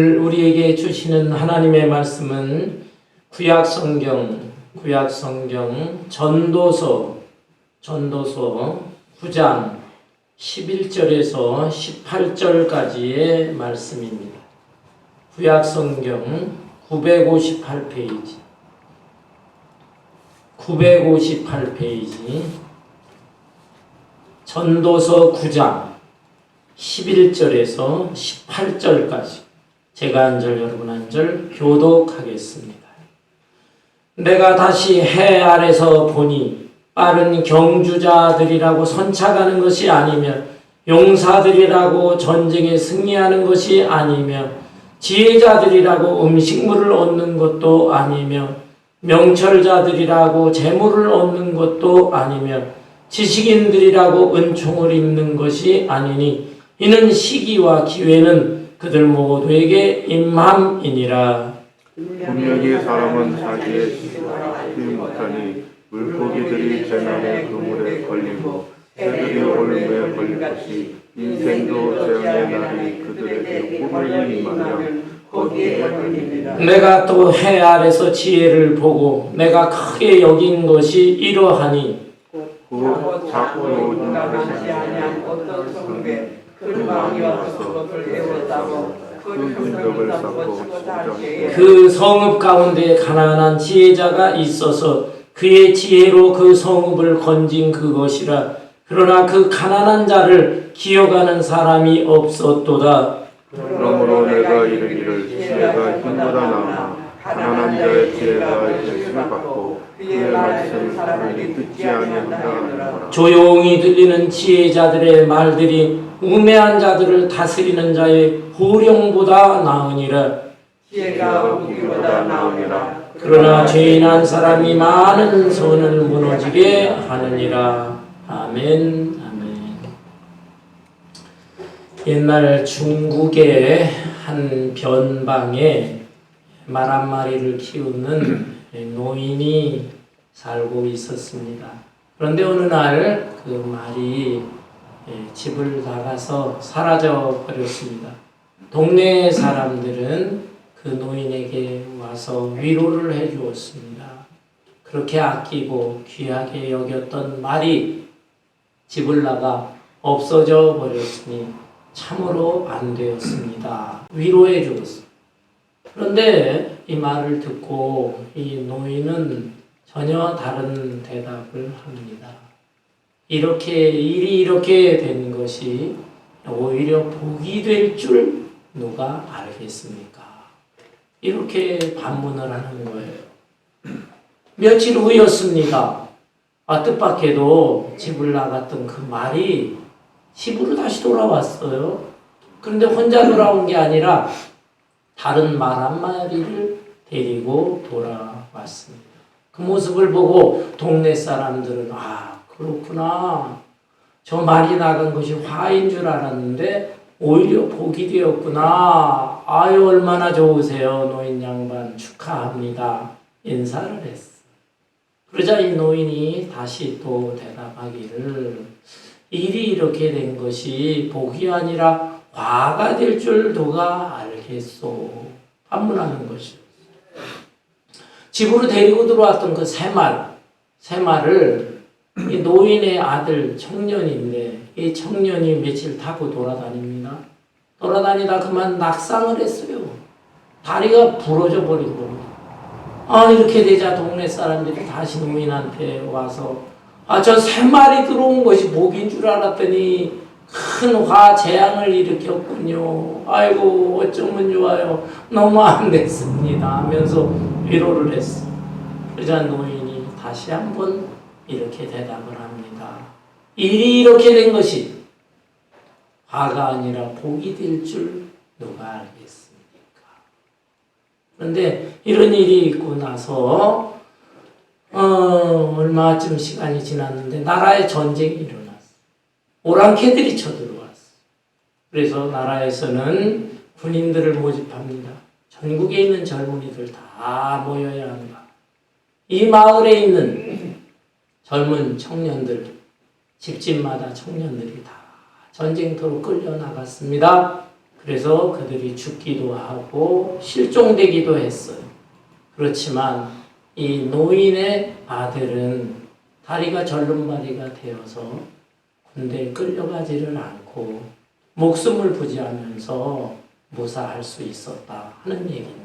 우리에게 주시는 하나님의 말씀은 구약성경 전도서 9장 11절에서 18절까지의 말씀입니다. 구약성경 958페이지 전도서 9장 11절에서 18절까지 제가 한 절 여러분 한 절 교독하겠습니다. 내가 다시 해 아래서 보니 빠른 경주자들이라고 선착하는 것이 아니며 용사들이라고 전쟁에 승리하는 것이 아니며 지혜자들이라고 음식물을 얻는 것도 아니며 명철자들이라고 재물을 얻는 것도 아니며 지식인들이라고 은총을 입는 것이 아니니 이는 시기와 기회는 그들 모두에게 임함이니라. 분명히 사람은 자기의 지식을 알지 못하니 물고기들이 재난의 그물에 걸리고 새들이 올무에 걸리듯이 인생도 재앙의 날이 그들에게 오르니 마냥 거기에 걸리니라. 내가 또 해 아래서 지혜를 보고 내가 크게 여긴 것이 이러하니 곧 작고 인간하지 아니한 어떤 성읍에 그 왕이 와서 그것을 배웠다고 그 근덕을 쌓고 그 성읍 가운데 가난한 지혜자가 있어서 그의 지혜로 그 성읍을 건진 그것이라. 그러나 그 가난한 자를 기억하는 사람이 없었도다. 그러므로 내가 이르기를 지혜가 힘보다 나으나 가난한 자의 지혜가 열심히 받고 그의 말씀 사람이 듣지 아니한다. 조용히 들리는 지혜자들의 말들이 우매한 자들을 다스리는 자의 호령보다 나으니라. 지혜가 무기보다 나으니라. 그러나 죄인한 사람이 많은 선을 무너지게 하느니라. 아멘. 옛날 중국의 한 변방에 말 한 마리를 키우는 노인이 살고 있었습니다. 그런데 어느 날 그 말이 집을 나가서 사라져 버렸습니다. 동네 사람들은 그 노인에게 와서 위로를 해 주었습니다. 그렇게 아끼고 귀하게 여겼던 말이 집을 나가 없어져 버렸으니 참으로 안 되었습니다. 위로해 주었습니다. 그런데 이 말을 듣고 이 노인은 전혀 다른 대답을 합니다. 일이 이렇게 된 것이 오히려 복이 될 줄 누가 알겠습니까? 이렇게 반문을 하는 거예요. 며칠 후였습니다. 뜻밖에도 집을 나갔던 그 말이 집으로 다시 돌아왔어요. 그런데 혼자 돌아온 게 아니라 다른 말 한 마리를 데리고 돌아왔습니다. 그 모습을 보고 동네 사람들은 그렇구나. 저 말이 나간 것이 화인 줄 알았는데 오히려 복이 되었구나. 얼마나 좋으세요, 노인 양반. 축하합니다. 인사를 했어. 그러자 이 노인이 다시 또 대답하기를 일이 이렇게 된 것이 복이 아니라 화가 될 줄 누가 알겠소. 반문하는 것이었어요. 집으로 데리고 들어왔던 그 세 말을 이 노인의 아들 청년인데 이 청년이 며칠 타고 돌아다닙니다. 돌아다니다 그만 낙상을 했어요. 다리가 부러져 버린 겁니다. 이렇게 되자 동네 사람들이 다시 노인한테 와서 저 세 마리 들어온 것이 복인 줄 알았더니 큰 재앙을 일으켰군요. 아이고 어쩌면 좋아요. 너무 안 됐습니다 하면서 위로를 했어. 그러자 노인이 다시 한번 이렇게 대답을 합니다. 일이 이렇게 된 것이 화가 아니라 복이 될 줄 누가 알겠습니까? 그런데 이런 일이 있고 나서 얼마쯤 시간이 지났는데 나라에 전쟁이 일어났어. 오랑캐들이 쳐들어왔어. 그래서 나라에서는 군인들을 모집합니다. 전국에 있는 젊은이들 다 모여야 한다. 이 마을에 있는 젊은 청년들, 집집마다 청년들이 다 전쟁터로 끌려 나갔습니다. 그래서 그들이 죽기도 하고 실종되기도 했어요. 그렇지만 이 노인의 아들은 다리가 절름발이가 되어서 군대에 끌려가지를 않고 목숨을 부지하면서 무사할 수 있었다 하는 얘기입니다.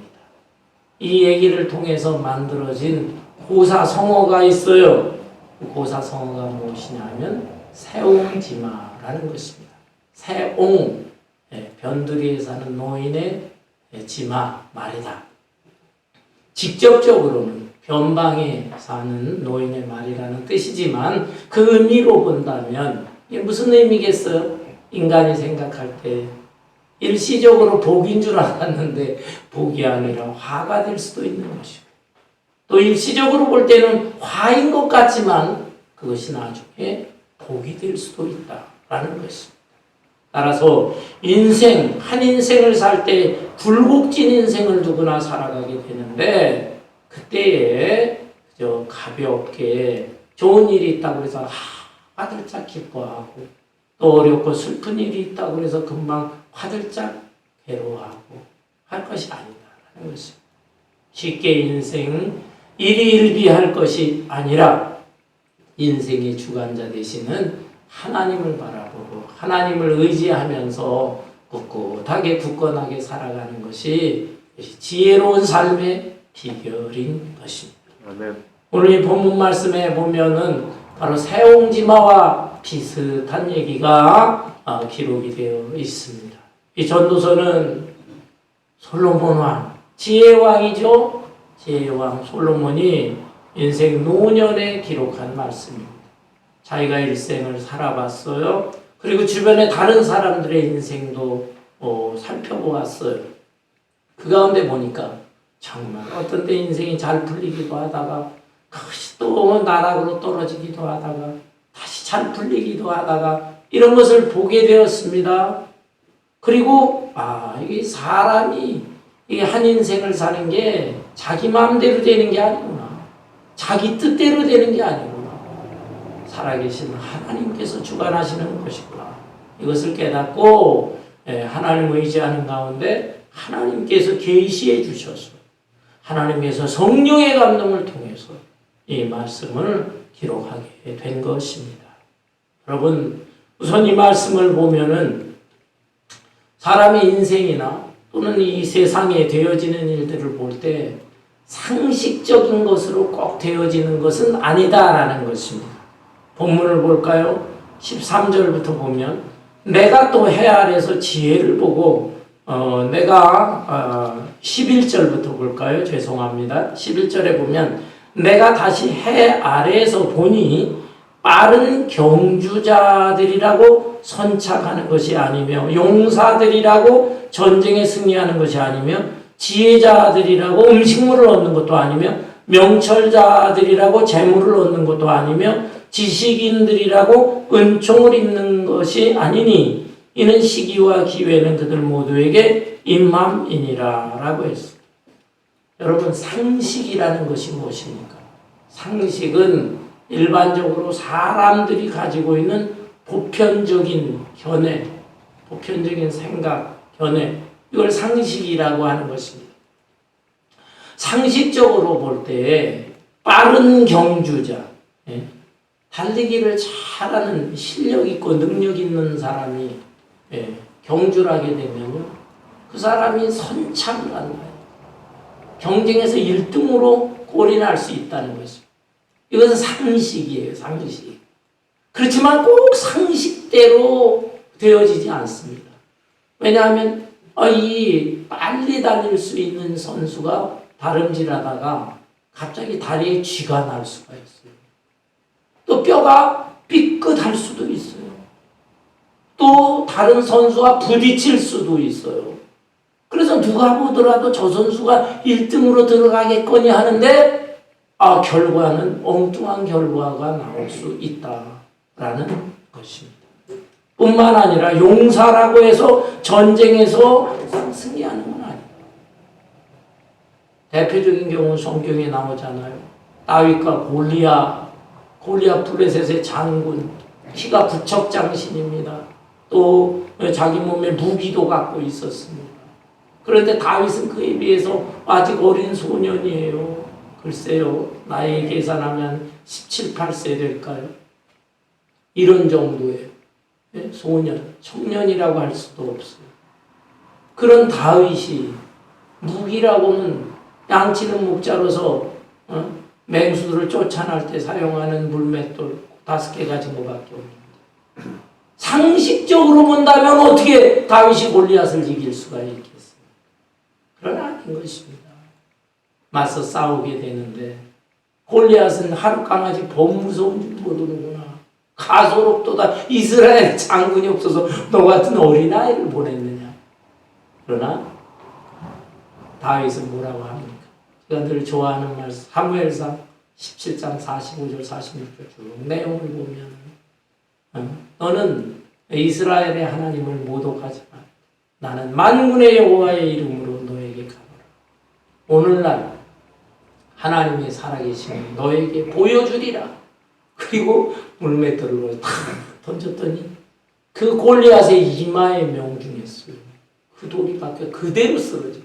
이 얘기를 통해서 만들어진 고사성어가 있어요. 고사성어가 무엇이냐면 세옹지마라는 것입니다. 세옹, 변두리에 사는 노인의 지마 말이다. 직접적으로는 변방에 사는 노인의 말이라는 뜻이지만 그 의미로 본다면 이게 무슨 의미겠어요? 인간이 생각할 때 일시적으로 복인 줄 알았는데 복이 아니라 화가 될 수도 있는 것이고, 또 일시적으로 볼 때는 화인 것 같지만 그것이 나중에 복이 될 수도 있다라는 것입니다. 따라서 인생, 한 인생을 살 때 굴곡진 인생을 누구나 살아가게 되는데, 그때에 가볍게 좋은 일이 있다고 해서 화들짝 기뻐하고, 또 어렵고 슬픈 일이 있다고 해서 금방 화들짝 괴로워하고 할 것이 아니다라는 것입니다. 쉽게 인생 일희일비할 것이 아니라 인생의 주관자 되시는 하나님을 바라보고 하나님을 의지하면서 꿋꿋하게 굳건하게 살아가는 것이 지혜로운 삶의 비결인 것입니다. 아멘. 오늘 이 본문 말씀에 보면은 바로 세옹지마와 비슷한 얘기가 기록이 되어 있습니다. 이 전도서는 솔로몬 왕, 지혜의 왕이죠. 지혜의 왕 솔로몬이 인생 노년에 기록한 말씀입니다. 자기가 일생을 살아봤어요. 그리고 주변에 다른 사람들의 인생도 살펴보았어요. 그 가운데 보니까 정말 어떤 때 인생이 잘 풀리기도 하다가 그것이 또 나락으로 떨어지기도 하다가 다시 잘 풀리기도 하다가 이런 것을 보게 되었습니다. 그리고 이게 사람이 이게 한 인생을 사는 게 자기 마음대로 되는 게 아니구나. 자기 뜻대로 되는 게 아니구나. 살아계신 하나님께서 주관하시는 것이구나. 이것을 깨닫고 하나님을 의지하는 가운데 하나님께서 계시해 주셔서 하나님께서 성령의 감동을 통해서 이 말씀을 기록하게 된 것입니다. 여러분, 우선 이 말씀을 보면은 사람의 인생이나 또는 이 세상에 되어지는 일들을 볼 때 상식적인 것으로 꼭 되어지는 것은 아니다라는 것입니다. 본문을 볼까요? 13절부터 보면 내가 또 해 아래서 지혜를 보고 내가 11절부터 볼까요? 죄송합니다. 11절에 보면 내가 다시 해 아래에서 보니 빠른 경주자들이라고 선착하는 것이 아니며 용사들이라고 전쟁에 승리하는 것이 아니며 지혜자들이라고 음식물을 얻는 것도 아니며 명철자들이라고 재물을 얻는 것도 아니며 지식인들이라고 은총을 입는 것이 아니니 이는 시기와 기회는 그들 모두에게 임함이니라 라고 했습니다. 여러분, 상식이라는 것이 무엇입니까? 상식은 일반적으로 사람들이 가지고 있는 보편적인 견해, 보편적인 생각, 견해, 이걸 상식이라고 하는 것입니다. 상식적으로 볼 때 빠른 경주자, 달리기를 잘하는 실력 있고 능력 있는 사람이 경주를 하게 되면요, 그 사람이 선착을 한다. 경쟁에서 1등으로 골이 날 수 있다는 것입니다. 이것은 상식이에요, 상식. 그렇지만 꼭 상식대로 되어지지 않습니다. 왜냐하면 이 빨리 달릴 수 있는 선수가 다름질하다가 갑자기 다리에 쥐가 날 수가 있어요. 또 뼈가 삐끗할 수도 있어요. 또 다른 선수와 부딪힐 수도 있어요. 그래서 누가 보더라도 저 선수가 1등으로 들어가겠거니 하는데 결과는 엉뚱한 결과가 나올 수 있다라는 것입니다. 뿐만 아니라 용사라고 해서 전쟁에서 승리하는 건 아닙니다. 대표적인 경우 성경에 나오잖아요. 다윗과 골리앗 블레셋의 장군, 키가 부척장신입니다. 또 자기 몸에 무기도 갖고 있었습니다. 그런데 다윗은 그에 비해서 아직 어린 소년이에요. 글쎄요, 나이 계산하면 17, 8세 될까요? 이런 정도의 소년, 청년이라고 할 수도 없어요. 그런 다윗이 무기라고는 양치는 목자로서 맹수들을 쫓아낼 때 사용하는 물맷돌 5개 가진 것밖에 없는데, 상식적으로 본다면 어떻게 다윗이 골리앗을 이길 수가 있겠어요? 그러나 아닌 것입니다. 맞서 싸우게 되는데 골리앗은 하루 강아지 범 무서운 줄 모르는구나. 가소롭도다. 이스라엘 장군이 없어서 너 같은 어린아이를 보냈느냐. 그러나 다윗은 뭐라고 합니까? 제가 늘 좋아하는 말씀 사무엘상 17장 45절 46절 쭉 내용을 보면 너는 이스라엘의 하나님을 모독하지 마. 나는 만군의 여호와의 이름으로 너에게 가노라. 오늘날 하나님의 살아계심을 너에게 보여주리라. 그리고 물맷돌로 탁 던졌더니 그 골리앗의 이마에 명중했어요. 그 돌이 박혀 그대로 쓰러져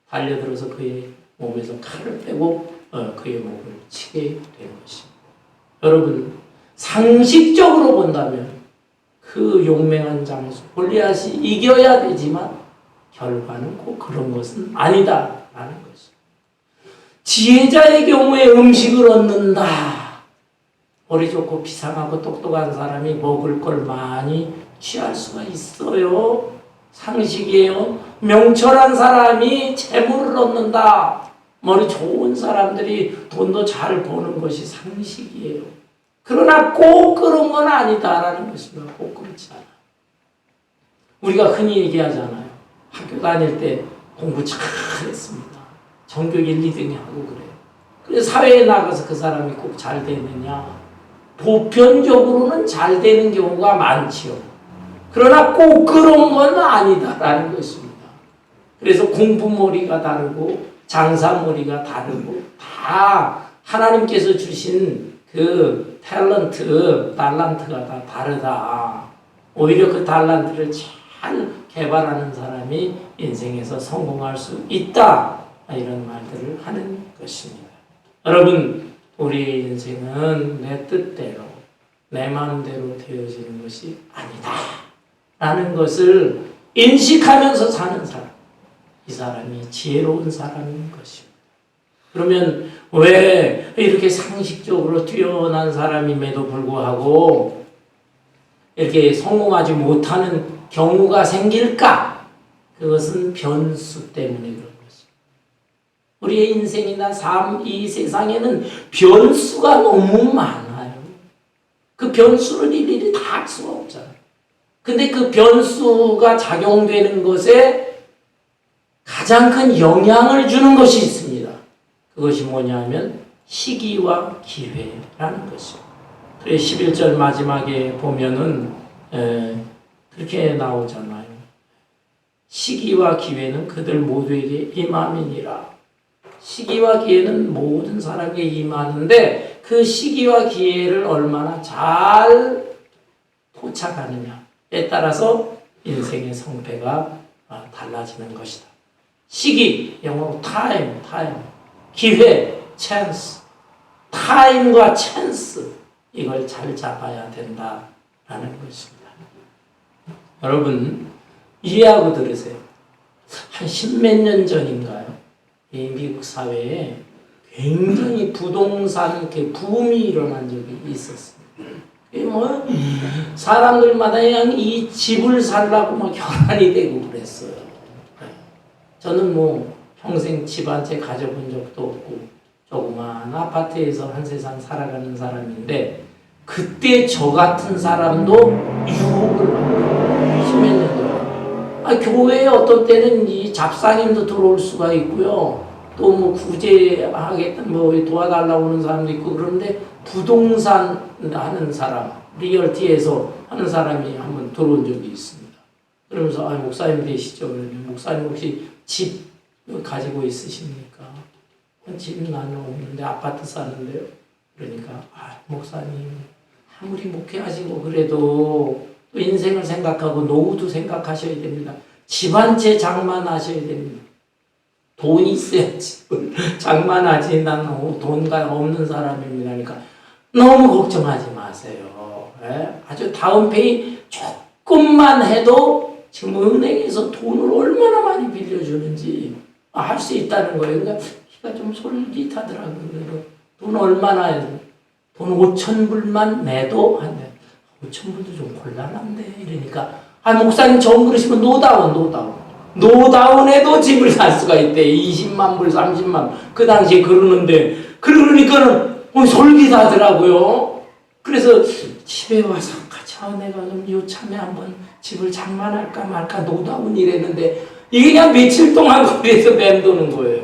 달려들어서 그의 몸에서 칼을 빼고 그의 목을 치게 된 것입니다. 여러분, 상식적으로 본다면 그 용맹한 장수 골리앗이 이겨야 되지만 결과는 꼭 그런 것은 아니다라는 것입니다. 지혜자의 경우에 음식을 얻는다. 머리 좋고 비상하고 똑똑한 사람이 먹을 걸 많이 취할 수가 있어요. 상식이에요. 명철한 사람이 재물을 얻는다. 머리 좋은 사람들이 돈도 잘 버는 것이 상식이에요. 그러나 꼭 그런 건 아니다라는 것입니다. 꼭 그렇지 않아. 우리가 흔히 얘기하잖아요. 학교 다닐 때 공부 잘했습니다. 전교 1, 2등이 하고 그래요. 그래서 사회에 나가서 그 사람이 꼭 잘 되느냐? 보편적으로는 잘 되는 경우가 많지요. 그러나 꼭 그런 건 아니다라는 것입니다. 그래서 공부머리가 다르고 장사머리가 다르고 다 하나님께서 주신 그 달란트가 다 다르다. 오히려 그 달란트를 잘 개발하는 사람이 인생에서 성공할 수 있다. 이런 말들을 하는 것입니다. 여러분, 우리 인생은 내 뜻대로 내 마음대로 되어지는 것이 아니다 라는 것을 인식하면서 사는 사람, 이 사람이 지혜로운 사람인 것입니다. 그러면 왜 이렇게 상식적으로 뛰어난 사람임에도 불구하고 이렇게 성공하지 못하는 경우가 생길까? 그것은 변수 때문에 그런 것입니다. 우리의 인생이나 삶, 이 세상에는 변수가 너무 많아요. 그 변수를 일일이 다 할 수가 없잖아요. 근데 그 변수가 작용되는 것에 가장 큰 영향을 주는 것이 있습니다. 그것이 뭐냐면 시기와 기회라는 것입니다. 그래서 11절 마지막에 보면은 그렇게 나오잖아요. 시기와 기회는 그들 모두에게 임함이니라. 시기와 기회는 모든 사람에게 임하는데 그 시기와 기회를 얼마나 잘 포착하느냐에 따라서 인생의 성패가 달라지는 것이다. 시기, 영어로 time, 기회, chance. 타임과 찬스, 이걸 잘 잡아야 된다라는 것입니다. 여러분, 이해하고 들으세요. 한 10몇 년 전인가요? 이 미국 사회에 굉장히 부동산 이렇게 붐이 일어난 적이 있었습니다. 사람들마다 그냥 이 집을 살라고 막 결혼이 되고 그랬어요. 저는 평생 집 한 채 가져본 적도 없고 조그만 아파트에서 한 세상 살아가는 사람인데 그때 저 같은 사람도 유혹을 받고 10몇 년 전에 교회에 어떤 때는 이 잡상인도 들어올 수가 있고요. 또 구제하겠다 도와달라고 하는 사람도 있고 그런데 부동산 하는 사람, 리얼티에서 하는 사람이 한번 들어온 적이 있습니다. 그러면서 목사님 되시죠? 그러면 목사님 혹시 집 가지고 있으십니까? 집은 나는 없는데 아파트 사는데요. 그러니까 목사님 아무리 목회하시고 그래도 또 인생을 생각하고 노후도 생각하셔야 됩니다. 집 한 채 장만하셔야 됩니다. 돈이 있어야 집을 장만하지. 난 돈가 없는 사람입니다. 그러니까 너무 걱정하지 마세요. 예? 아주 다운페이 조금만 해도 지금 은행에서 돈을 얼마나 많이 빌려주는지 알 수 있다는 거예요. 그러니까 키가 좀 솔깃하더라고요. 그래도 돈 얼마나 해도 돈 5천 불만 내도 한데 5천 불도 좀 곤란한데 이러니까 목사님 정 그러시면 노다운해도 집을 살 수가 있대. 20만 불, 30만 불. 그 당시에 그러는데 그러니까는 솔깃하더라고요. 그래서 집에 와서 내가 좀 요참에 한번 집을 장만할까 말까 노다운 이랬는데 이게 그냥 며칠 동안 거기에서 맴도는 거예요.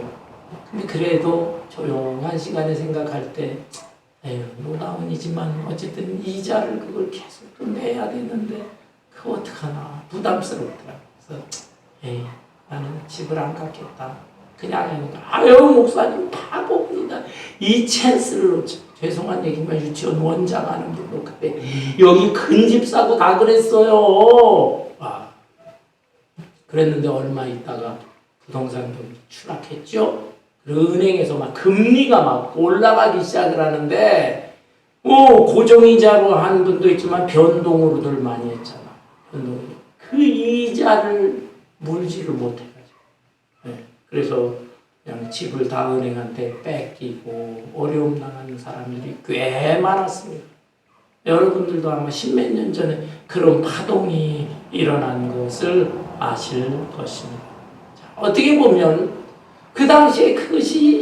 근데 그래도 조용한 시간에 생각할 때 에휴, 노다운이지만 어쨌든 이자를 그걸 계속 또 내야 되는데 그거 어떡하나 부담스럽더라고요. 그래서 에이, 나는 집을 안 갖겠다. 그냥 하니까 아유 목사님 바보입니다. 이 찬스를 놓쳐. 죄송한 얘기만 유치원 원장 하는 분도 그때 여기 큰 집 사고 다 그랬어요. 그랬는데 얼마 있다가 부동산도 추락했죠. 그리고 은행에서 막 금리가 막 올라가기 시작을 하는데 고정이자로 한 분도 있지만 변동으로들 많이 했잖아. 변동으로. 그 이자를 물지를 못해가지고. 네. 그래서 그냥 집을 다 은행한테 뺏기고 어려움 당하는 사람들이 꽤 많았습니다. 여러분들도 아마 십몇 년 전에 그런 파동이 일어난 것을 아실 것입니다. 자, 어떻게 보면 그 당시에 그것이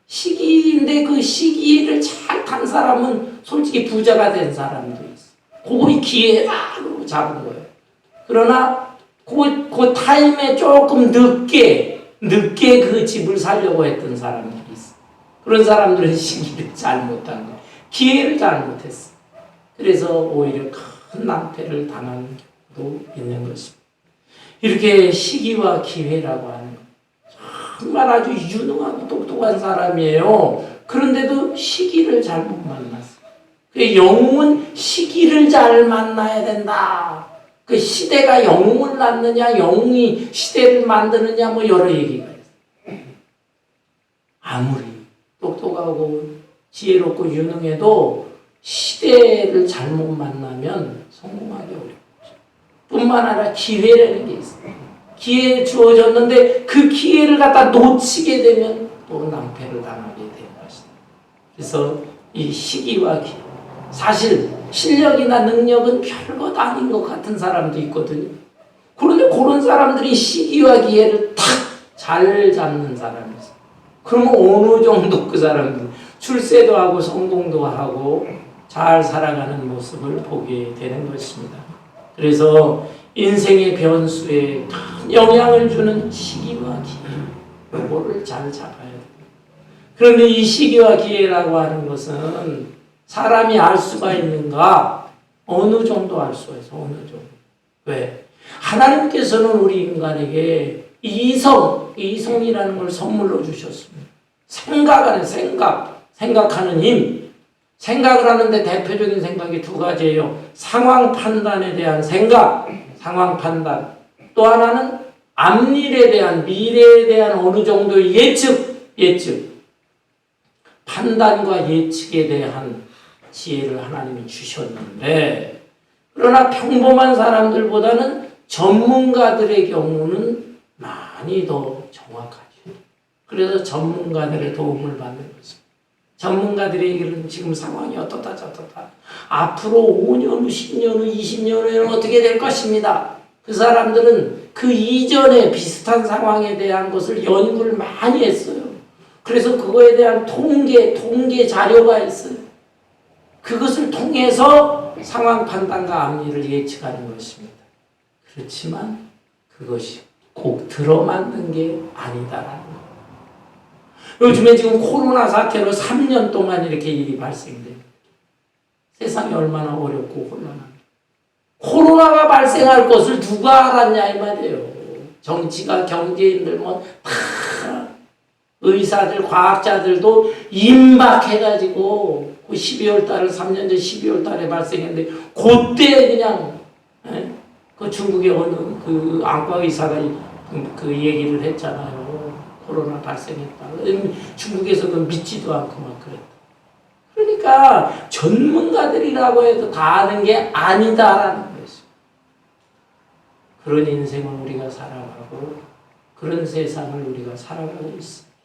시기인데 그 시기를 잘 탄 사람은 솔직히 부자가 된 사람도 있어. 그거의 기회라고 잡은 거예요. 그러나 그 타임에 조금 늦게 그 집을 사려고 했던 사람들이 있어. 그런 사람들은 시기를 잘못한 거야. 기회를 잘못했어. 그래서 오히려 큰 낭패를 당한 경우도 있는 것입니다. 이렇게 시기와 기회라고 하는 것. 정말 아주 유능하고 똑똑한 사람이에요. 그런데도 시기를 잘못 만났어. 영웅은 시기를 잘 만나야 된다. 그 시대가 영웅을 낳느냐, 영웅이 시대를 만드느냐, 여러 얘기가 있어요. 아무리 똑똑하고 지혜롭고 유능해도 시대를 잘못 만나면 성공하기 어렵죠. 뿐만 아니라 기회라는 게 있어요. 기회 주어졌는데 그 기회를 갖다 놓치게 되면 또 낭패를 당하게 되는 것이다. 그래서 이 시기와 기회. 사실 실력이나 능력은 별것 아닌 것 같은 사람도 있거든요. 그런데 그런 사람들이 시기와 기회를 탁 잘 잡는 사람이 있어요. 그러면 어느 정도 그 사람들 출세도 하고 성공도 하고 잘 살아가는 모습을 보게 되는 것입니다. 그래서 인생의 변수에 큰 영향을 주는 시기와 기회, 이거를 잘 잡아야 돼요. 그런데 이 시기와 기회라고 하는 것은 사람이 알 수가 있는가? 어느 정도 알 수가 있어. 어느 정도. 왜? 하나님께서는 우리 인간에게 이성이라는 걸 선물로 주셨습니다. 생각하는 힘. 생각을 하는데 대표적인 생각이 두 가지예요. 상황 판단에 대한 생각, 상황 판단. 또 하나는 앞일에 대한, 미래에 대한 어느 정도의 예측. 판단과 예측에 대한 지혜를 하나님이 주셨는데, 그러나 평범한 사람들보다는 전문가들의 경우는 많이 더 정확하죠. 그래서 전문가들의 도움을 받는 것입니다. 전문가들의 얘기는 지금 상황이 어떻다 저떻다. 앞으로 5년 후, 10년 후, 20년 후에는 어떻게 될 것입니다. 그 사람들은 그 이전에 비슷한 상황에 대한 것을 연구를 많이 했어요. 그래서 그거에 대한 통계 자료가 있어요. 그것을 통해서 상황 판단과 앞일을 예측하는 것입니다. 그렇지만 그것이 꼭 들어맞는 게 아니다라는 거예요. 요즘에 지금 코로나 사태로 3년 동안 이렇게 일이 발생돼요. 세상이 얼마나 어렵고 혼란합니다. 코로나가 발생할 것을 누가 알았냐 이 말이에요. 정치가 경제인들 다 의사들, 과학자들도 임박해가지고 그 12월 달을 3년 전 12월 달에 발생했는데 그때 그냥 그 중국의 어느 그 안과 의사가 그 얘기를 했잖아요. 코로나 발생했다. 중국에서 그 믿지도 않고 막 그랬다. 그러니까 전문가들이라고 해도 다 아는 게 아니다라는 거였어요. 그런 인생을 우리가 살아가고 그런 세상을 우리가 살아가고 있습니다.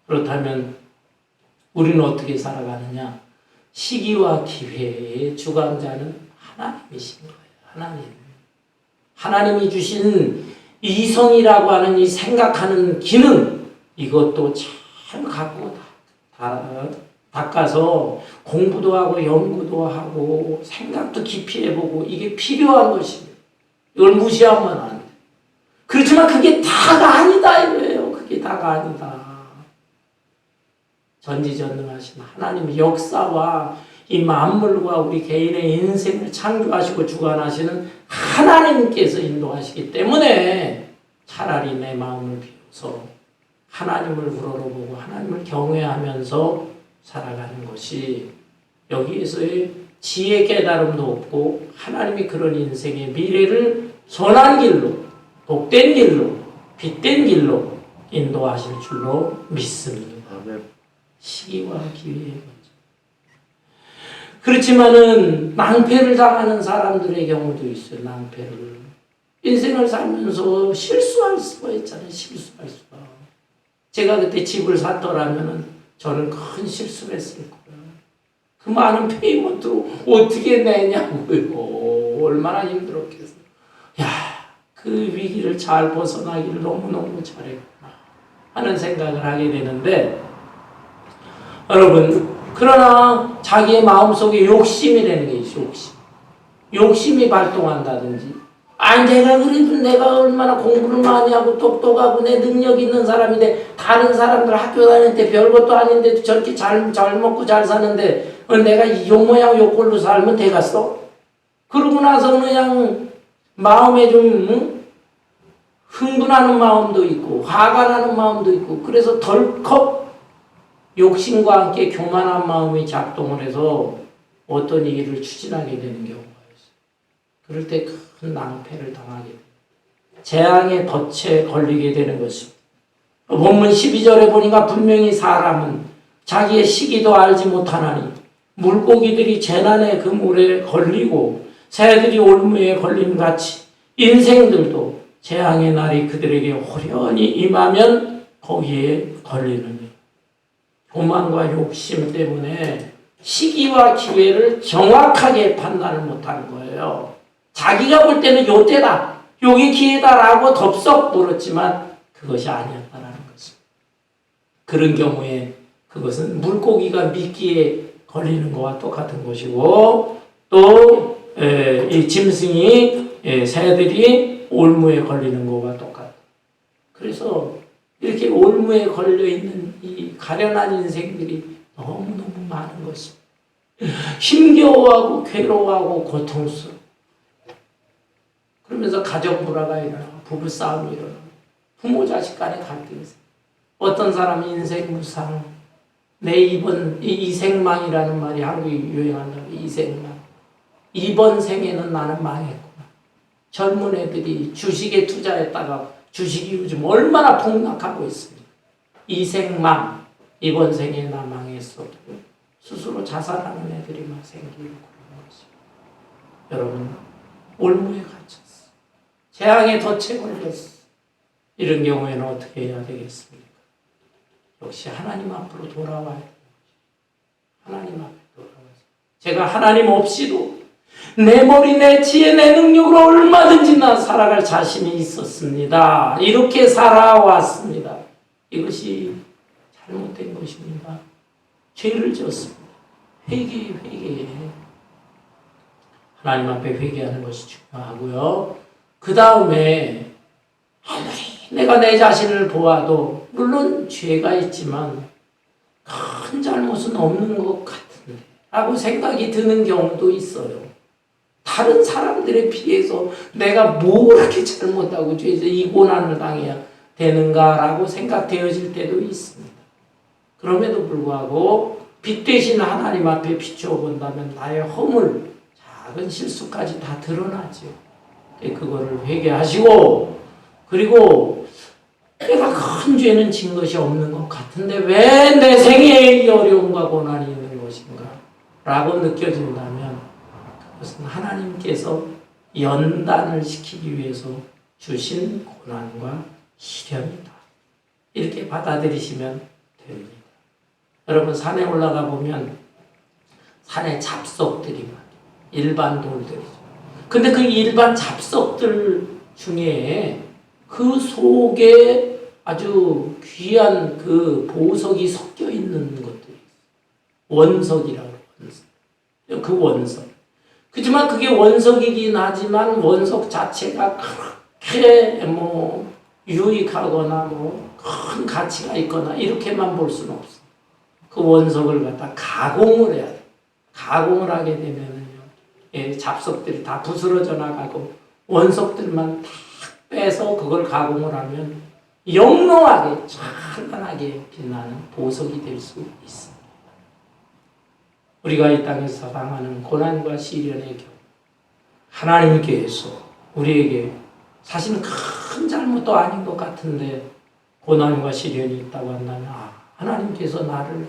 그렇다면 우리는 어떻게 살아가느냐? 시기와 기회의 주관자는 하나님이신 거예요. 하나님. 하나님이 주신 이성이라고 하는 이 생각하는 기능, 이것도 잘 갖고 닦아서 공부도 하고 연구도 하고 생각도 깊이 해보고 이게 필요한 것입니다. 이걸 무시하면 안 돼. 그렇지만 그게 다가 아니다 이거예요. 그게 다가 아니다. 전지전능하신 하나님의 역사와 이 만물과 우리 개인의 인생을 창조하시고 주관하시는 하나님께서 인도하시기 때문에 차라리 내 마음을 비워서 하나님을 우러러보고 하나님을 경외하면서 살아가는 것이 여기에서의 지혜 깨달음도 없고 하나님이 그런 인생의 미래를 선한 길로, 복된 길로, 빛된 길로 인도하실 줄로 믿습니다. 시기와 기회의 문제. 그렇지만은 낭패를 당하는 사람들의 경우도 있어요. 낭패를. 인생을 살면서 실수할 수가 있잖아요. 실수할 수가. 제가 그때 집을 샀더라면은 저는 큰 실수를 했을 거예요. 그 많은 페이먼트로 어떻게 내냐고요. 얼마나 힘들었겠어요. 야, 그 위기를 잘 벗어나기를 너무너무 잘했구나 하는 생각을 하게 되는데 여러분, 그러나 자기의 마음속에 욕심이라는 게 있어요. 욕심이 발동한다든지 내가 그래도 내가 얼마나 공부를 많이 하고 똑똑하고 내 능력 있는 사람인데 다른 사람들 학교 다닐 때 별것도 아닌데 저렇게 잘 먹고 잘 사는데 내가 요 모양 요 꼴로 살면 되겠어? 그러고 나서 그냥 마음에 좀 흥분하는 마음도 있고 화가 나는 마음도 있고 그래서 덜컥 욕심과 함께 교만한 마음이 작동을 해서 어떤 일을 추진하게 되는 경우가 있어요. 그럴 때 큰 낭패를 당하게 됩니다. 재앙의 덫에 걸리게 되는 것입니다. 본문 12절에 보니까 분명히 사람은 자기의 시기도 알지 못하나니 물고기들이 재난의 그 물에 걸리고 새들이 올무에 걸림같이 인생들도 재앙의 날이 그들에게 호련히 임하면 거기에 걸리느니 교만과 욕심 때문에 시기와 기회를 정확하게 판단을 못하는 거예요. 자기가 볼 때는 요때다, 요게 기회다라고 덥석 물었지만 그것이 아니었다라는 것입니다. 그런 경우에 그것은 물고기가 미끼에 걸리는 것과 똑같은 것이고 또 이 짐승이 새들이 올무에 걸리는 것과 똑같다. 그래서 이렇게 올무에 걸려있는 이 가련한 인생들이 너무너무 많은 것입니다. 힘겨워하고 괴로워하고 고통스러워. 그러면서 가정 불화가 일어나고 부부싸움이 일어나고 부모 자식 간의 갈등이 있어요. 어떤 사람은 인생 무상, 내 이생망이라는 말이 한국에 유행한다고. 이생망. 이번 생에는 나는 망했구나. 젊은 애들이 주식에 투자했다가 주식이 요즘 얼마나 폭락하고 있습니다. 이생망, 이번 생에 나 망했어. 스스로 자살하는 애들이 막 생기고 그러는 것입니다. 여러분, 올무에 갇혔어. 재앙의 덫에 걸렸어. 이런 경우에는 어떻게 해야 되겠습니까? 역시 하나님 앞으로 돌아와야 돼요. 하나님 앞에 돌아와서 제가 하나님 없이도 내 머리, 내 지혜, 내 능력으로 얼마든지 나 살아갈 자신이 있었습니다. 이렇게 살아왔습니다. 이것이 잘못된 것입니다. 죄를 지었습니다. 회개해. 하나님 앞에 회개하는 것이 중요하고요. 그 다음에 아무리 내가 내 자신을 보아도 물론 죄가 있지만 큰 잘못은 없는 것 같은데 라고 생각이 드는 경우도 있어요. 다른 사람들에 비해서 내가 뭐 그렇게 잘못하고 죄에서 이 고난을 당해야 되는가라고 생각되어질 때도 있습니다. 그럼에도 불구하고 빛 대신 하나님 앞에 비추어 본다면 나의 허물, 작은 실수까지 다 드러나죠. 그거를 회개하시고, 그리고 내가 큰 죄는 진 것이 없는 것 같은데 왜 내 생애에 이 어려움과 고난이 있는 것인가 라고 느껴진다면 그것은 하나님께서 연단을 시키기 위해서 주신 고난과 시련이다. 이렇게 받아들이시면 됩니다. 여러분, 산에 올라가 보면 산에 잡석들이 많아요. 일반 돌들이죠. 근데 그 일반 잡석들 중에 그 속에 아주 귀한 그 보석이 섞여 있는 것들이 있어요. 원석이라고 원석. 그 원석. 그렇지만 그게 원석이긴 하지만 원석 자체가 그렇게 유익하거나 큰 가치가 있거나 이렇게만 볼 수는 없어. 그 원석을 갖다 가공을 해야 돼. 가공을 하게 되면은요, 잡석들이 다 부스러져 나가고 원석들만 다 빼서 그걸 가공을 하면 영롱하게 찬란하게 빛나는 보석이 될 수 있습니다. 우리가 이 땅에서 당하는 고난과 시련의 경우 하나님께서 우리에게 사실은 큰 잘못도 아닌 것 같은데 고난과 시련이 있다고 한다면 하나님께서 나를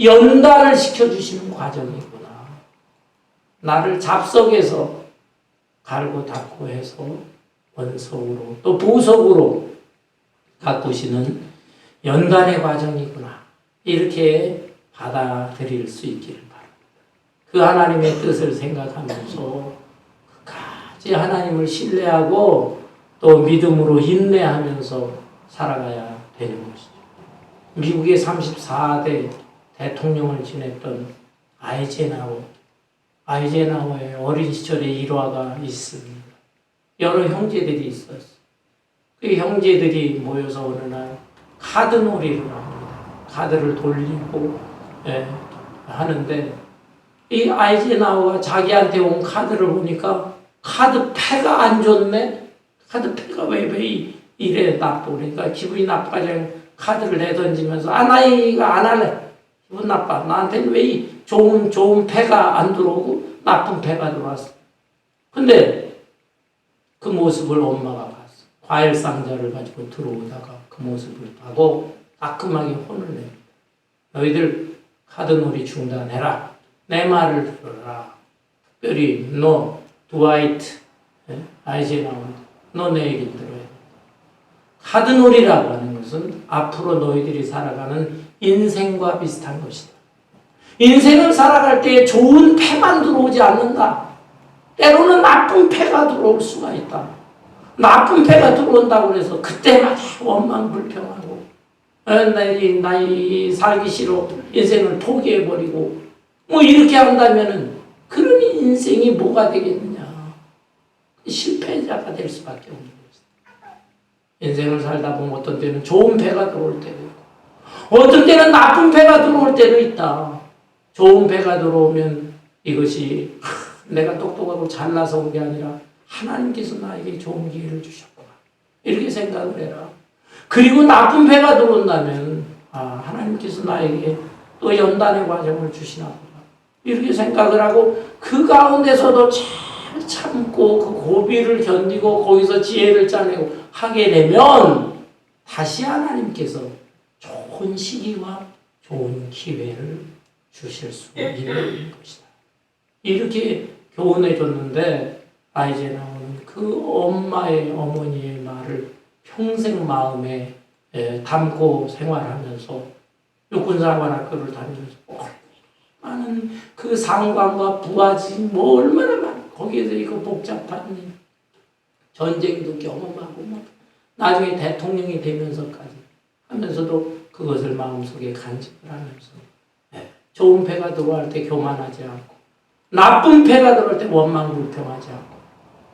연단을 시켜주시는 과정이구나. 나를 잡석에서 갈고 닦고 해서 원석으로 또 보석으로 가꾸시는 연단의 과정이구나. 이렇게 받아들일 수 있기를 바랍니다. 그 하나님의 뜻을 생각하면서 끝까지 하나님을 신뢰하고 또 믿음으로 인내하면서 살아가야 되는 것이죠. 미국의 34대 대통령을 지냈던 아이젠하워의 어린 시절의 일화가 있습니다. 여러 형제들이 있었어요. 그 형제들이 모여서 어느 날 카드놀이를 합니다. 카드를 돌리고 하는데 이 아이젠하워가 자기한테 온 카드를 보니까 카드 패가 안 좋네? 카드 패가 왜 이래 나쁘고 그러니까 기분이 나빠져 카드를 내던지면서 나 이거 안 할래. 기분 나빠. 나한테는 왜 이 좋은 패가 안 들어오고 나쁜 패가 들어왔어. 근데 그 모습을 엄마가 봤어. 과일 상자를 가지고 들어오다가 그 모습을 보고 따끔하게 혼을 냅니다. 너희들 카드놀이 중단해라. 내 말을 들어라. 특별히 너 드와이트 아이젠하워 너 내 얘기 들어야 돼. 카드놀이라고 하는 것은 앞으로 너희들이 살아가는 인생과 비슷한 것이다. 인생을 살아갈 때 좋은 패만 들어오지 않는다. 때로는 나쁜 패가 들어올 수가 있다. 나쁜 패가 들어온다고 해서 그때마다 원망불평하고 나 살기 싫어 인생을 포기해버리고 이렇게 한다면은 그런 인생이 뭐가 되겠느냐. 실패자가 될 수밖에 없는 것이다. 인생을 살다 보면 어떤 때는 좋은 패가 들어올 때도 있고 어떤 때는 나쁜 패가 들어올 때도 있다. 좋은 패가 들어오면 이것이 내가 똑똑하고 잘나서 온 게 아니라 하나님께서 나에게 좋은 기회를 주셨구나. 이렇게 생각을 해라. 그리고 나쁜 패가 들어온다면 하나님께서 나에게 또 연단의 과정을 주시나 보다. 이렇게 생각을 하고 그 가운데서도 잘 참고 그 고비를 견디고 거기서 지혜를 짜내고 하게 되면 다시 하나님께서 좋은 시기와 좋은 기회를 주실 수 있는 것이다. 이렇게 교훈해 줬는데 아이젠하워는 그 어머니의 말을 평생 마음에 담고 생활하면서 육군사관학교를 다니면서 많은 그 상관과 부하지 얼마나 많은 거기에서 이거 복잡한 일 전쟁도 경험하고 나중에 대통령이 되면서까지 하면서도 그것을 마음속에 간직을 하면서 좋은 패가 들어올 때 교만하지 않고 나쁜 패가 들어올 때 원망불평하지 않고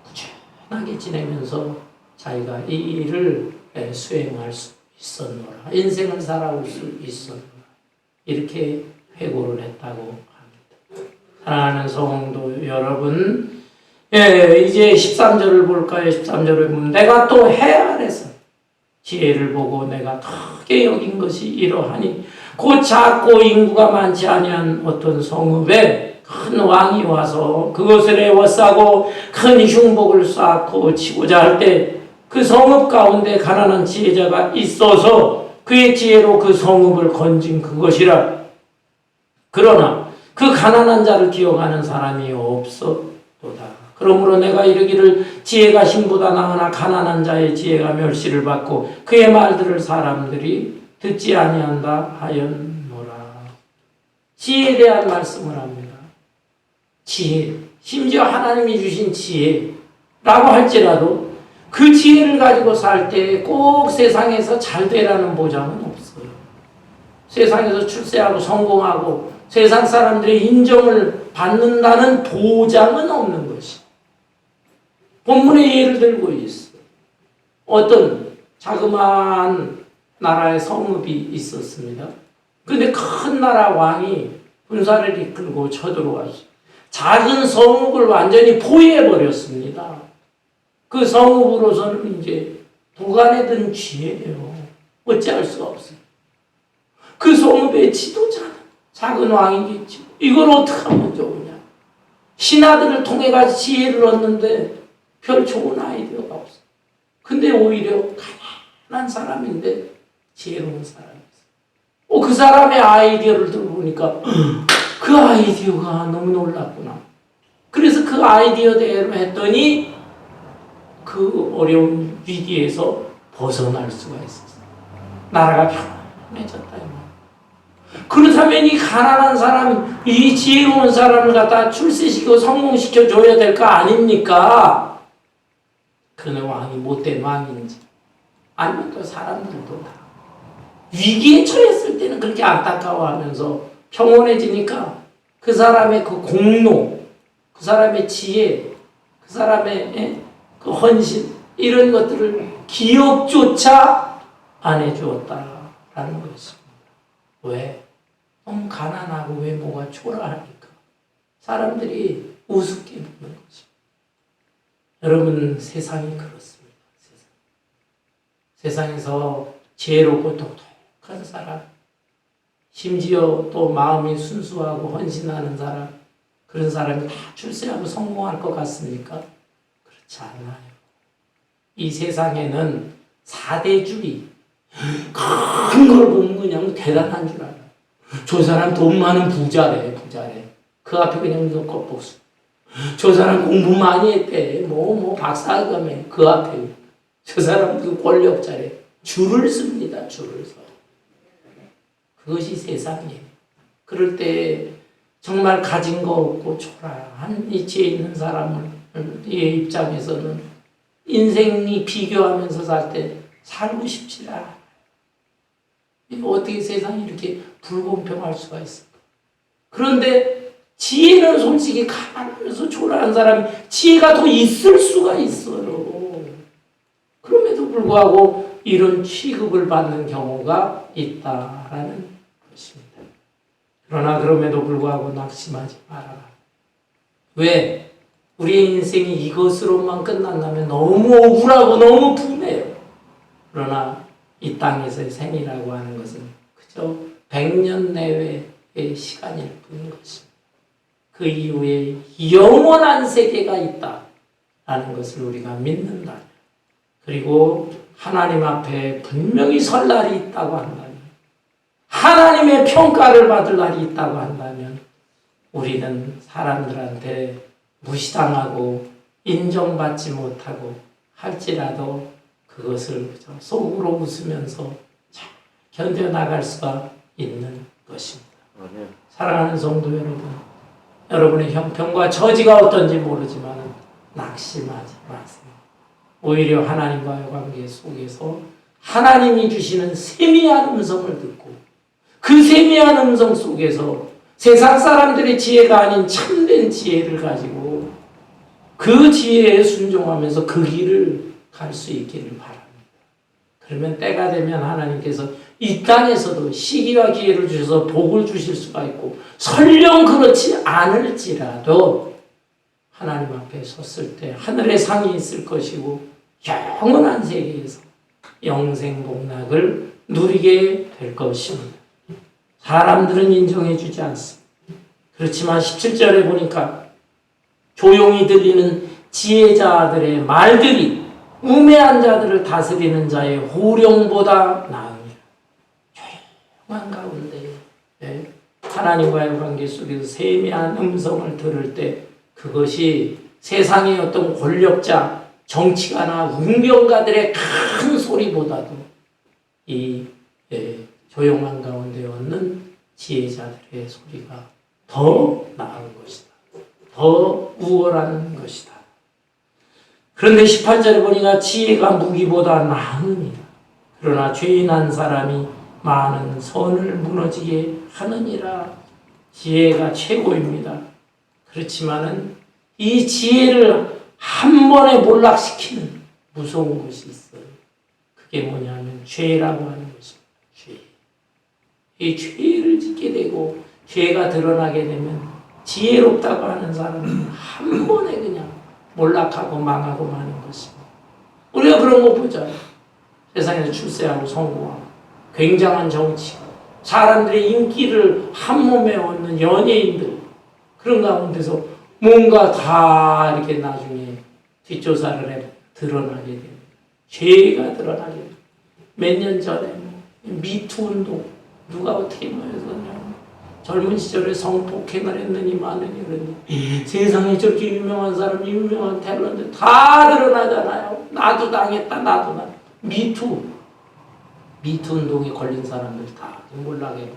꾸준하게 지내면서 자기가 이 일을 수행할 수 있었노라. 인생을 살아올 수 있었노라. 이렇게 회고를 했다고 합니다. 사랑하는 성도 여러분, 이제 13절을 볼까요? 13절을 보면 내가 또 해 아래서 지혜를 보고 내가 크게 여긴 것이 이러하니 곧 작고 인구가 많지 아니한 어떤 성읍에 큰 왕이 와서 그것을 에워싸고 큰 흉복을 쌓고 치고자 할 때 그 성읍 가운데 가난한 지혜자가 있어서 그의 지혜로 그 성읍을 건진 그것이라. 그러나 그 가난한 자를 기억하는 사람이 없었도다. 그러므로 내가 이르기를 지혜가 힘보다 나으나 가난한 자의 지혜가 멸시를 받고 그의 말들을 사람들이 듣지 아니한다 하였노라. 지혜에 대한 말씀을 합니다. 지혜, 심지어 하나님이 주신 지혜라고 할지라도 그 지혜를 가지고 살 때 꼭 세상에서 잘 되라는 보장은 없어요. 세상에서 출세하고 성공하고 세상 사람들의 인정을 받는다는 보장은 없는 것이. 본문의 예를 들고 있어. 어떤 자그마한 나라의 성읍이 있었습니다. 그런데 큰 나라 왕이 군사를 이끌고 쳐들어왔어요. 작은 성읍을 완전히 포위해버렸습니다. 그 성읍으로서는 이제 도간에 든 쥐예요. 어찌할 수가 없어요. 그 성읍의 지도자는 작은 왕이겠죠. 이걸 어떻게 하면 좋으냐. 신하들을 통해 가지고 지혜를 얻는데 별 좋은 아이디어가 없어요. 근데 오히려 가난한 사람인데 지혜로운 사람이었어요. 그 사람의 아이디어를 들어보니까 그 아이디어가 너무 놀랐구나. 그래서 그 아이디어대로 했더니 그 어려운 위기에서 벗어날 수가 있었어요. 나라가 편해졌다. 그렇다면 이 가난한 사람, 이 지혜로운 사람을 갖다 출세시키고 성공시켜 줘야 될 거 아닙니까? 그는 왕이 못된 왕인지 아니면 또 사람들도 다 위기에 처했을 때는 그렇게 안타까워하면서 평온해지니까 그 사람의 그 공로, 그 사람의 지혜, 그 사람의 그 헌신 이런 것들을 기억조차 안 해주었다라는 것입니다. 왜? 너무 가난하고 외모가 초라하니까 사람들이 우습게 보는 거죠. 여러분 세상이 그렇습니다. 세상에서 지혜롭고 똑똑한 사람, 심지어 또 마음이 순수하고 헌신하는 사람, 그런 사람이 다 출세하고 성공할 것 같습니까? 그렇지 않아요. 이 세상에는 4대주의 큰 걸 보면 그냥 대단한 줄 알아요. 저 사람 돈 많은 부자래. 그 앞에 그냥 껍복수. 저 사람 공부 많이 했대. 박사학위네. 그 앞에. 저 사람 그 권력자래. 줄을 씁니다. 줄을 서. 그것이 세상이에요. 그럴 때 정말 가진 거 없고 초라한 이치에 있는 사람의 입장에서는 인생이 비교하면서 살 때 살고 싶지 않아요. 어떻게 세상이 이렇게 불공평할 수가 있을까? 그런데 지혜는 솔직히 가난하면서 초라한 사람이 지혜가 더 있을 수가 있어요. 그럼에도 불구하고 이런 취급을 받는 경우가 있다라는 것입니다. 그러나 그럼에도 불구하고 낙심하지 말아라. 왜? 우리의 인생이 이것으로만 끝난다면 너무 억울하고 너무 분해요. 그러나 이 땅에서의 생이라고 하는 것은 그저 100년 내외의 시간일 뿐인 것입니다. 그 이후에 영원한 세계가 있다라는 것을 우리가 믿는다. 그리고 하나님 앞에 분명히 설 날이 있다고 한다면, 하나님의 평가를 받을 날이 있다고 한다면 우리는 사람들한테 무시당하고 인정받지 못하고 할지라도 그것을 속으로 웃으면서 잘 견뎌나갈 수가 있는 것입니다. 사랑하는 성도 여러분, 여러분의 형편과 처지가 어떤지 모르지만 낙심하지 마세요. 오히려 하나님과의 관계 속에서 하나님이 주시는 세미한 음성을 듣고 그 세미한 음성 속에서 세상 사람들의 지혜가 아닌 참된 지혜를 가지고 그 지혜에 순종하면서 그 길을 갈 수 있기를 바랍니다. 그러면 때가 되면 하나님께서 이 땅에서도 시기와 기회를 주셔서 복을 주실 수가 있고, 설령 그렇지 않을지라도 하나님 앞에 섰을 때 하늘의 상이 있을 것이고 영원한 세계에서 영생 복락을 누리게 될 것입니다. 사람들은 인정해 주지 않습니다. 그렇지만 17절에 보니까 조용히 들리는 지혜자들의 말들이 우매한 자들을 다스리는 자의 호령보다 나으니라. 조용한 가운데 하나님과의 관계 속에서 세미한 음성을 들을 때 그것이 세상의 어떤 권력자, 정치가나 운명가들의 큰 소리보다도 이 조용한 가운데 얻는 지혜자들의 소리가 더 나은 것이다. 더 우월한 것이다. 그런데 18절에 보니까 지혜가 무기보다 나으니라. 그러나 죄인한 사람이 많은 선을 무너지게 하느니라. 지혜가 최고입니다. 그렇지만은 이 지혜를 한 번에 몰락시키는 무서운 것이 있어요. 그게 뭐냐면 죄라고 하는 것입니다. 죄. 이 죄를 짓게 되고 죄가 드러나게 되면 지혜롭다고 하는 사람은 한 번에 그냥 몰락하고 망하고 마는 것입니다. 우리가 그런 거 보잖아요. 세상에서 출세하고 성공하고 굉장한 정치, 사람들의 인기를 한 몸에 얻는 연예인들, 그런 가운데서 뭔가 다 이렇게 나중에 뒷조사를 해 드러나게 됩니다. 죄가 드러나게 됩니다. 몇 년 전에 미투 운동 누가 어떻게 모여서 젊은 시절에 성폭행을 했느니 마느니 그러니 세상에 저렇게 유명한 사람, 유명한 탤런트 다 드러나잖아요. 나도 당했다, 나도 나. 미투 운동에 걸린 사람들 다 몰락해 버렸어.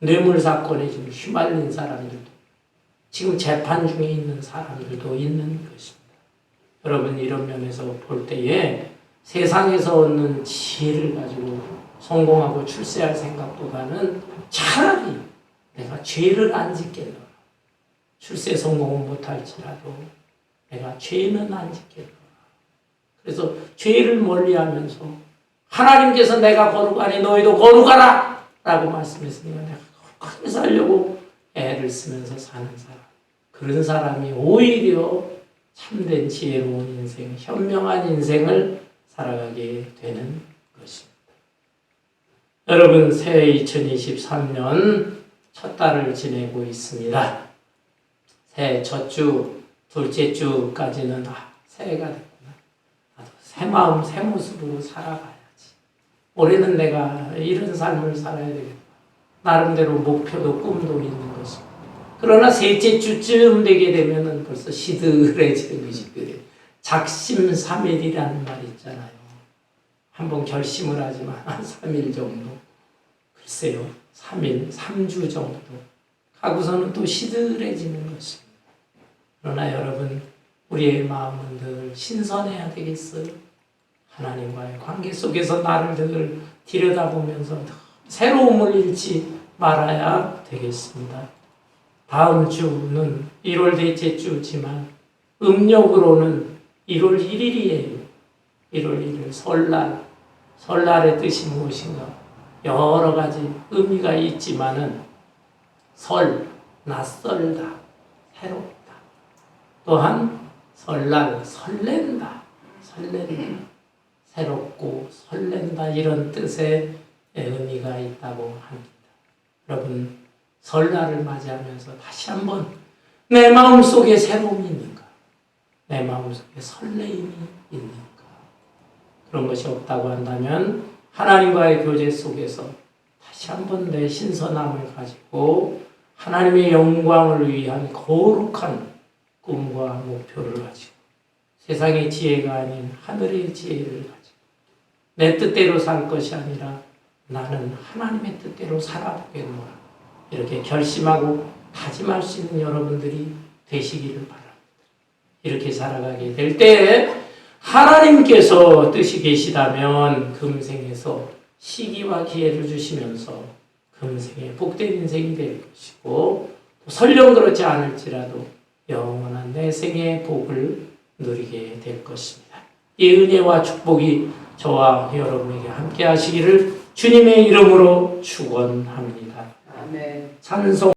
뇌물 사건에 지금 휘말린 사람들도, 지금 재판 중에 있는 사람들도 있는 것입니다. 여러분, 이런 면에서 볼 때에 세상에서 얻는 지혜를 가지고 성공하고 출세할 생각보다는 차라리 내가 죄를 안 짓겠노라. 출세 성공은 못할지라도 내가 죄는 안 짓겠노라. 그래서 죄를 멀리하면서 하나님께서 내가 거룩하니 너희도 거룩하라 라고 말씀했으니까 내가 거룩하게 살려고 애를 쓰면서 사는 사람, 그런 사람이 오히려 참된 지혜로운 인생, 현명한 인생을 살아가게 되는 것입니다. 여러분, 새해 2023년 첫 달을 지내고 있습니다. 새해 첫 주, 둘째 주까지는 새해가 됐구나. 나도 새 마음, 새 모습으로 살아가야지. 올해는 내가 이런 삶을 살아야 되겠다. 나름대로 목표도 꿈도 있는 것입니다. 그러나 셋째 주쯤 되게 되면은 벌써 시들해지는 것이 그래. 작심삼일이라는 말이 있잖아요. 한번 결심을 하지만 한 3일 정도, 글쎄요, 3일, 3주 정도 하고서는 또 시들해지는 것입니다. 그러나 여러분, 우리의 마음은 늘 신선해야 되겠어요. 하나님과의 관계 속에서 나를 늘 들여다보면서 새로움을 잃지 말아야 되겠습니다. 다음 주는 1월 넷째 주지만 음력으로는 1월 1일이에요. 1월 1일 설날. 설날의 뜻이 무엇인가? 여러 가지 의미가 있지만은 낯설다, 새롭다. 또한 설날, 설렌다, 새롭고 설렌다, 이런 뜻의 의미가 있다고 합니다. 여러분, 설날을 맞이하면서 다시 한번 내 마음속에 새로움이 있는가? 내 마음속에 설레임이 있는가? 그런 것이 없다고 한다면 하나님과의 교제 속에서 다시 한번 내 신선함을 가지고 하나님의 영광을 위한 거룩한 꿈과 목표를 가지고 세상의 지혜가 아닌 하늘의 지혜를 가지고 내 뜻대로 살 것이 아니라 나는 하나님의 뜻대로 살아보겠노라. 이렇게 결심하고 다짐할 수 있는 여러분들이 되시기를 바랍니다. 이렇게 살아가게 될 때 하나님께서 뜻이 계시다면 금생에서 시기와 기회를 주시면서 금생에 복된 인생이 될 것이고, 설령 그렇지 않을지라도 영원한 내 생의 복을 누리게 될 것입니다. 이 은혜와 축복이 저와 여러분에게 함께 하시기를 주님의 이름으로 축원합니다. 아멘. 찬송